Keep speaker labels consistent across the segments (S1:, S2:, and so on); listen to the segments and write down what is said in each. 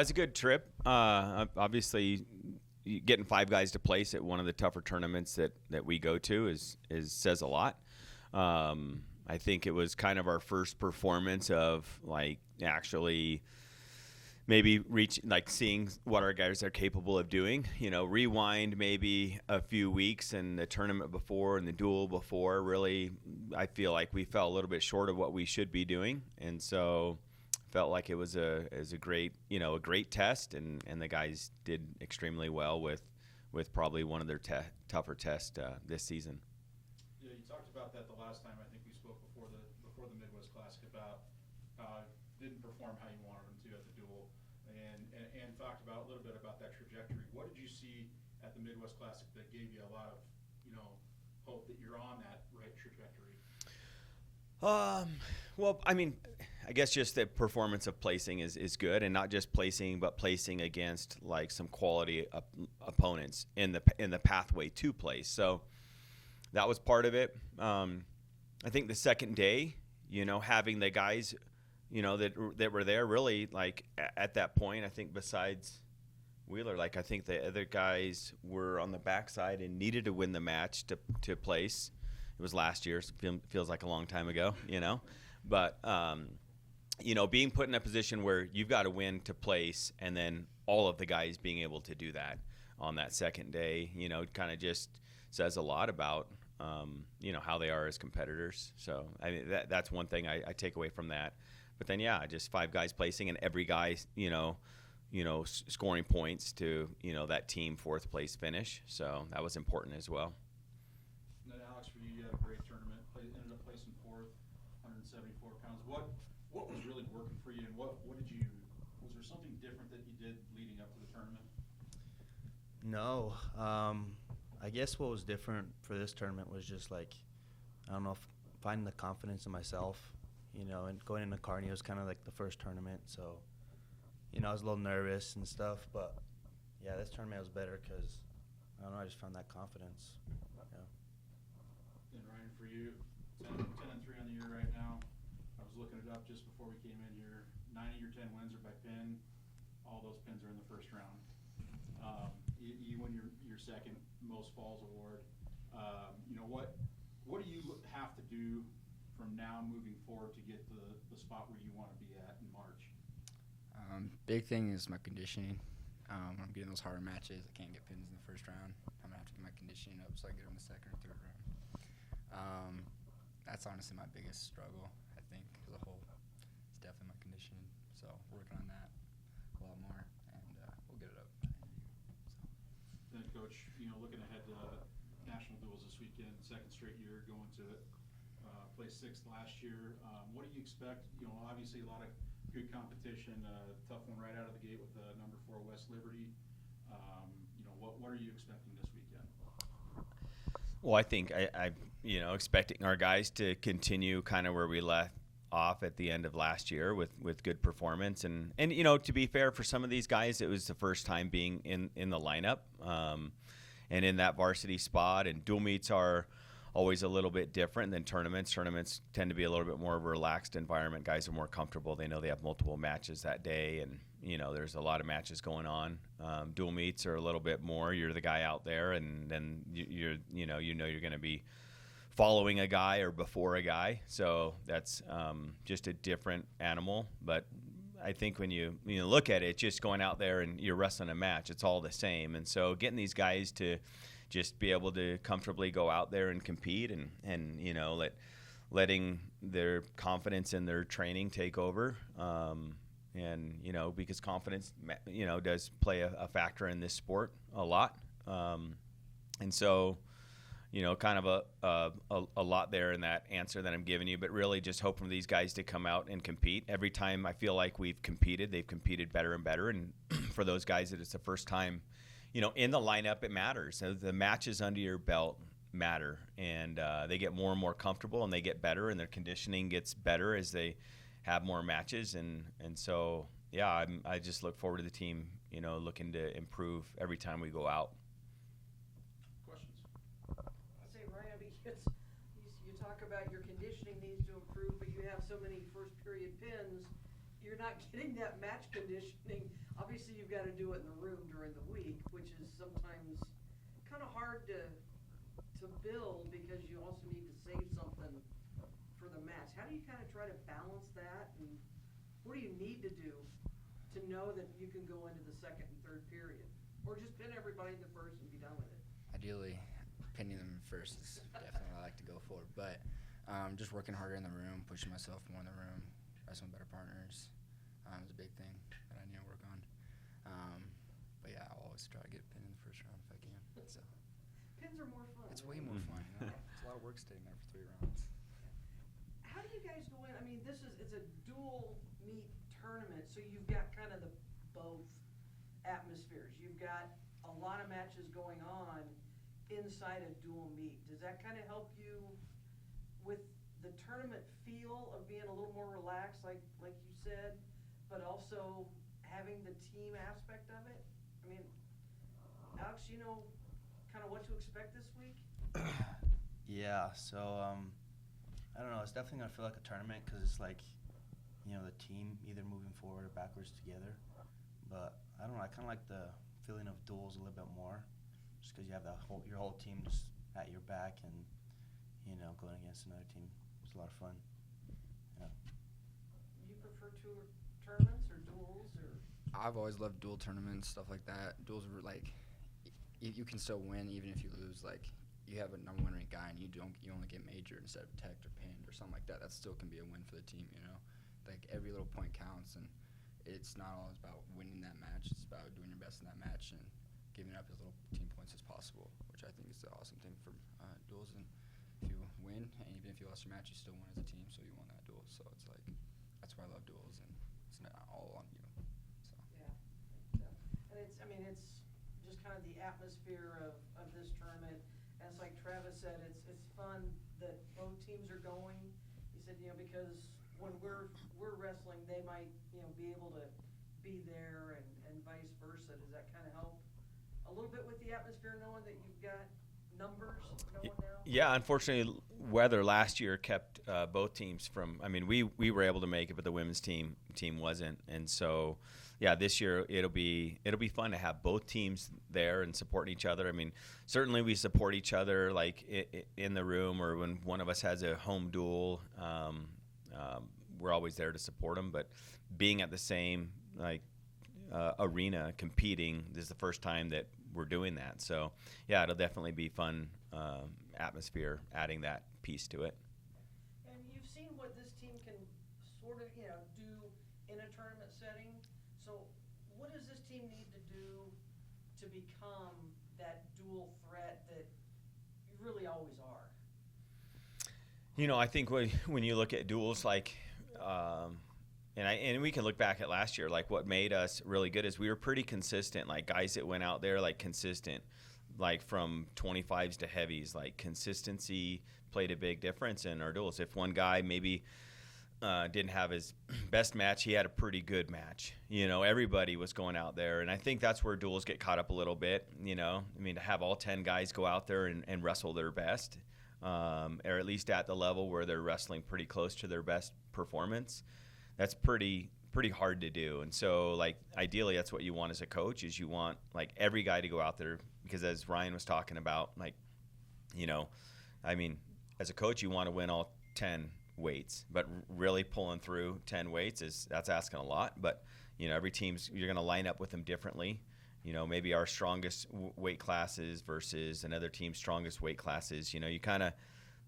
S1: it's a good trip. Obviously, getting 5 guys to place at one of the tougher tournaments that we go to is says a lot. I think it was kind of our first performance of like actually maybe seeing what our guys are capable of doing. Rewind maybe a few weeks and the tournament before and the duel before. Really, I feel like we fell a little bit short of what we should be doing, and so felt like it was a great test, and the guys did extremely well with probably one of their tougher tests this season.
S2: Yeah, you talked about that the last time I think we spoke before the Midwest Classic about didn't perform how you wanted them to at the duel, and talked about a little bit about that trajectory. What did you see at the Midwest Classic that gave you a lot of hope that you're on that right trajectory?
S1: Well, I mean, I guess just the performance of placing is good, and not just placing, but placing against like some quality opponents in the pathway to place. So that was part of it. I think the second day, having the guys, that were there really like at that point. I think besides Wheeler, like I think the other guys were on the backside and needed to win the match to place. It was last year, so it feels like a long time ago, But, being put in a position where you've got to win to place, and then all of the guys being able to do that on that second day, kind of just says a lot about, how they are as competitors. So I mean, that's one thing I take away from that. But then, just 5 guys placing and every guy, scoring points to, that team 4th place finish. So that was important as well.
S2: And then Alex, for you had a great tournament. Ended up placing 4th, 174 pounds. What was really working for you, and was there something different that you did leading up to the tournament?
S3: No. I guess what was different for this tournament was just like, I don't know, finding the confidence in myself, and going into Kearney was kind of like the first tournament. So, I was a little nervous and stuff, but yeah, this tournament was better because, I don't know, I just found that confidence.
S2: And Ryan, for you, 10-3 on the year right now. I was looking it up just before we came in here. 9 of your 10 wins are by pin. All those pins are in the first round. You win your second most falls award. What do you have to do from now moving forward to get the spot where you want to be at in March?
S4: Big thing is my conditioning. I'm getting those harder matches. I can't get pins in the first round. I'm gonna have to get my conditioning up so I get them in the second or third round. That's honestly my biggest struggle, I think, as a whole. It's definitely my conditioning. So working on that a lot more, and we'll get it up.
S2: Then, Coach, looking ahead to National Duals this weekend, second straight year going to it. Placed 6th last year. What do you expect? Obviously a lot of good competition. Tough one right out of the gate with number 4 West Liberty. What are you expecting this weekend?
S1: Well, I think I expecting our guys to continue kind of where we left off at the end of last year with good performance. And to be fair, for some of these guys, it was the first time being in the lineup and in that varsity spot. And dual meets are always a little bit different than tournaments. Tournaments tend to be a little bit more of a relaxed environment. Guys are more comfortable. They know they have multiple matches that day, and there's a lot of matches going on. Dual meets are a little bit more. You're the guy out there, and then you're going to be following a guy or before a guy. So that's just a different animal. But I think when you look at it, just going out there and you're wrestling a match, it's all the same. And so getting these guys to just be able to comfortably go out there and compete and letting their confidence in their training take over. Because confidence, does play a factor in this sport a lot. And so, kind of a lot there in that answer that I'm giving you, but really just hoping for these guys to come out and compete. Every time I feel like we've competed, they've competed better and better. And for those guys that it's the first time, in the lineup, it matters. So the matches under your belt matter, and they get more and more comfortable, and they get better, and their conditioning gets better as they have more matches. And so, I just look forward to the team, looking to improve every time we go out.
S2: Questions?
S5: I say, Ryan, because you talk about your conditioning needs to improve, but you have so many first period pins, you're not getting that match conditioning obviously you've got to do it in the room during the week, which is sometimes kind of hard to build because you also need to save something for the match. How do you kind of try to balance that, and what do you need to do to know that you can go into the second and third period? Or just pin everybody in the first and be done with it?
S4: Ideally, pinning them first is definitely what I like to go for. But just working harder in the room, pushing myself more in the room, wrestling better partners is a big thing that I need to work on. But yeah, I'll always try to get a pin in the first round if I can. So
S5: Pins are more fun.
S4: it's way more fun. You know? It's a lot of work staying there for 3 rounds.
S5: How do you guys go in? I mean, it's a dual meet tournament, so you've got kind of the both atmospheres. You've got a lot of matches going on inside a dual meet. Does that kind of help you with the tournament feel of being a little more relaxed, like you said, but also having the team aspect of it? I mean, Alex, you know kind of what to expect this week?
S3: Yeah, so I don't know. It's definitely gonna feel like a tournament because it's like, you know, the team either moving forward or backwards together. But I don't know. I kind of like the feeling of duels a little bit more, just because you have your whole team just at your back, and you know, going against another team, it's a lot of fun. Yeah.
S5: You prefer tournaments or duels or?
S4: I've always loved dual tournaments, stuff like that. Duels were like, you can still win even if you lose. Like, you have a number 1 ranked guy and you only get major instead of detect or pinned or something like that. That still can be a win for the team, you know. Like, every little point counts, and it's not always about winning that match. It's about doing your best in that match and giving up as little team points as possible, which I think is the awesome thing for duels. And if you win, and even if you lost your match, you still won as a team, so you won that duel. So it's like, that's why I love duels, and it's not all on you. So.
S5: Yeah. And it's just kind of the atmosphere of this tournament. And it's like Travis said, it's fun that both teams are going. He said, you know, because when we're wrestling, they might, you know, be able to be there and vice versa. Does that kind of help a little bit with the atmosphere, knowing that you've got numbers going now?
S1: Yeah, unfortunately, weather last year kept both teams from. I mean, we were able to make it, but the women's team wasn't. And so, yeah, this year it'll be fun to have both teams there and supporting each other. I mean, certainly we support each other, like in the room, or when one of us has a home duel. We're always there to support them. But being at the same arena competing, this is the first time that we're doing that. So, yeah, it'll definitely be fun atmosphere, adding that piece to it.
S5: And you've seen what this team can sort of, you know, do in a tournament setting. So what does this team need to do to become that dual threat that you really always are?
S1: You know, I think when you look at duels, like, and we can look back at last year, like what made us really good is we were pretty consistent, like guys that went out there, like consistent, like from 25s to heavies, like consistency played a big difference in our duels. If one guy maybe didn't have his best match, he had a pretty good match. You know, everybody was going out there, and I think that's where duels get caught up a little bit, you know. I mean, to have all 10 guys go out there and wrestle their best, or at least at the level where they're wrestling pretty close to their best performance, that's pretty hard to do. And so, like, ideally, that's what you want as a coach, is you want, like, every guy to go out there, because as Ryan was talking about, like, you know, I mean, as a coach, you want to win all 10 weights, but really pulling through 10 weights that's asking a lot. But, you know, every team's, you're going to line up with them differently. You know, maybe our strongest weight classes versus another team's strongest weight classes. You know, you kind of,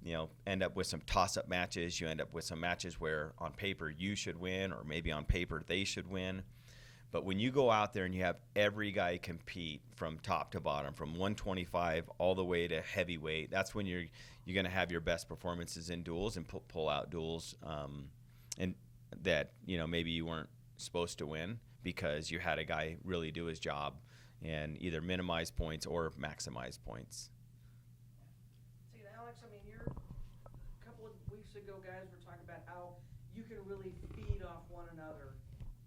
S1: you know, end up with some toss-up matches. You end up with some matches where on paper you should win, or maybe on paper they should win. But when you go out there and you have every guy compete from top to bottom, from 125 all the way to heavyweight, that's when you're going to have your best performances in duels and pull out duels, and that, you know, maybe you weren't supposed to win because you had a guy really do his job and either minimize points or maximize points.
S5: See, Alex, I mean, a couple of weeks ago, guys were talking about how you can really feed off one another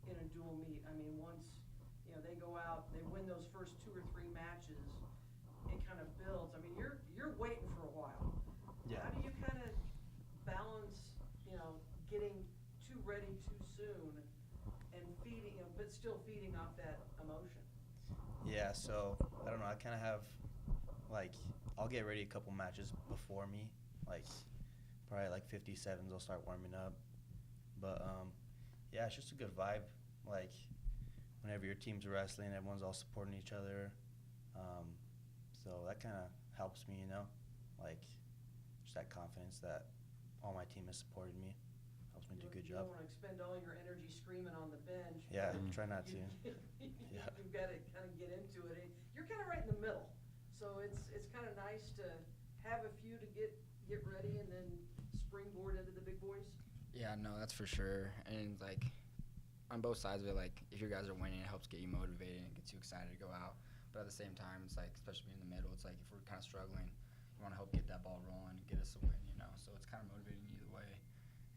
S5: in a dual meet. I mean, once, you know, they go out, they win those first 2 or 3 matches, it kind of builds. I mean, you're waiting for a while.
S3: Yeah.
S5: How do you kind of balance, you know, getting too ready too soon and feeding, you know, but still feeding off that emotion.
S3: Yeah, so I don't know. I kind of have, like, I'll get ready a couple matches before me, like probably like 57s. I'll start warming up, but yeah, it's just a good vibe. Like whenever your team's wrestling, everyone's all supporting each other. So that kind of helps me, like just that confidence that all my team has supported me. Helps me do a good
S5: You
S3: job.
S5: don't want to expend all your energy screaming on the bench.
S3: Yeah,
S1: Mm.
S3: try not to. Yeah.
S5: You've got to kind of get into it. You're kind of right in the middle, so it's kind of nice to have a few to get ready and then springboard into the big boys.
S4: Yeah, no, that's for sure. And like on both sides of it, like if your guys are winning, it helps get you motivated and gets you excited to go out. But at the same time, it's like, especially being in the middle, it's like if we're kind of struggling, you want to help get that ball rolling and get us a win, So it's kind of motivating either way.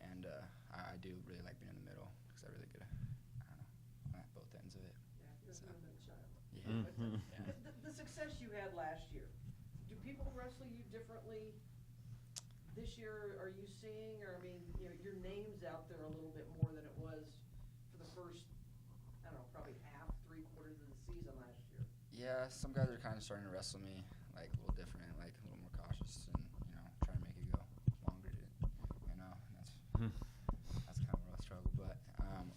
S4: And I do really like being in the middle because I really get I'm at both ends of it.
S5: Yeah, you're
S4: So.
S5: a middle child.
S4: Yeah.
S1: Mhm.
S4: Yeah.
S5: The success you had last year, do people wrestle you differently this year? Are you seeing, or I mean, your name's out there a little bit more than it was for the first, I don't know, probably half, 3/4 of the season last year.
S4: Yeah, some guys are kind of starting to wrestle me like a little different, like a little more cautious, and trying to make it go longer. And that's kind of a rough struggle, but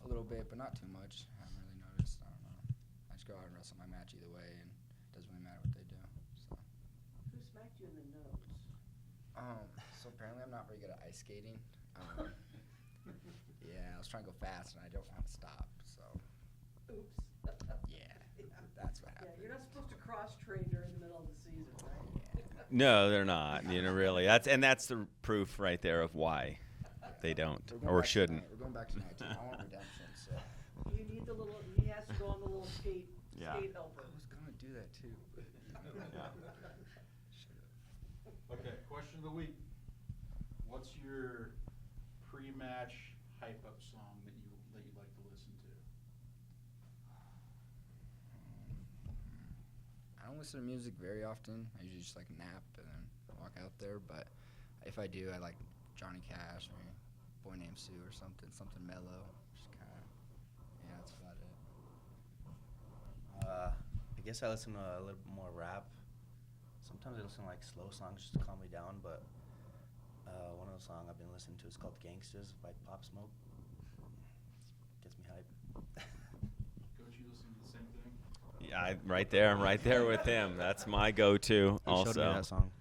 S4: a little bit, but not too much. I haven't really noticed. I don't know. I just go out and wrestle my match either way, and it doesn't really matter what they do. So.
S5: Who smacked you in the nose?
S4: So apparently I'm not very good at ice skating. Yeah, I was trying to go fast, and I don't want to stop. So.
S5: Oops.
S4: Yeah, that's what
S5: Yeah,
S4: happened.
S5: you're not supposed to cross-train during the middle of the season, right?
S1: No, they're not. Really. That's the proof right there of why they don't
S4: We're going
S1: or
S4: back
S1: shouldn't.
S4: tonight. We're going back tonight. I want redemption. So.
S5: You need he has to go on the little skate helper.
S4: I was gonna do that too.
S2: Okay, question of the week. What's your pre-match hype-up song that you'd like to listen to?
S4: I don't listen to music very often. I usually just like nap and then walk out there. But if I do, I like Johnny Cash or Boy Named Sue or something mellow. Just kind of, that's about it.
S3: I guess I listen to a little bit more rap. Sometimes I listen to like slow songs just to calm me down, but one of the songs I've been listening to is called Gangsters by Pop Smoke. Gets me hype.
S2: Coach, you listening to the same thing?
S1: Yeah, I'm right there with him. That's my go-to
S3: He
S1: also.
S3: showed me that song.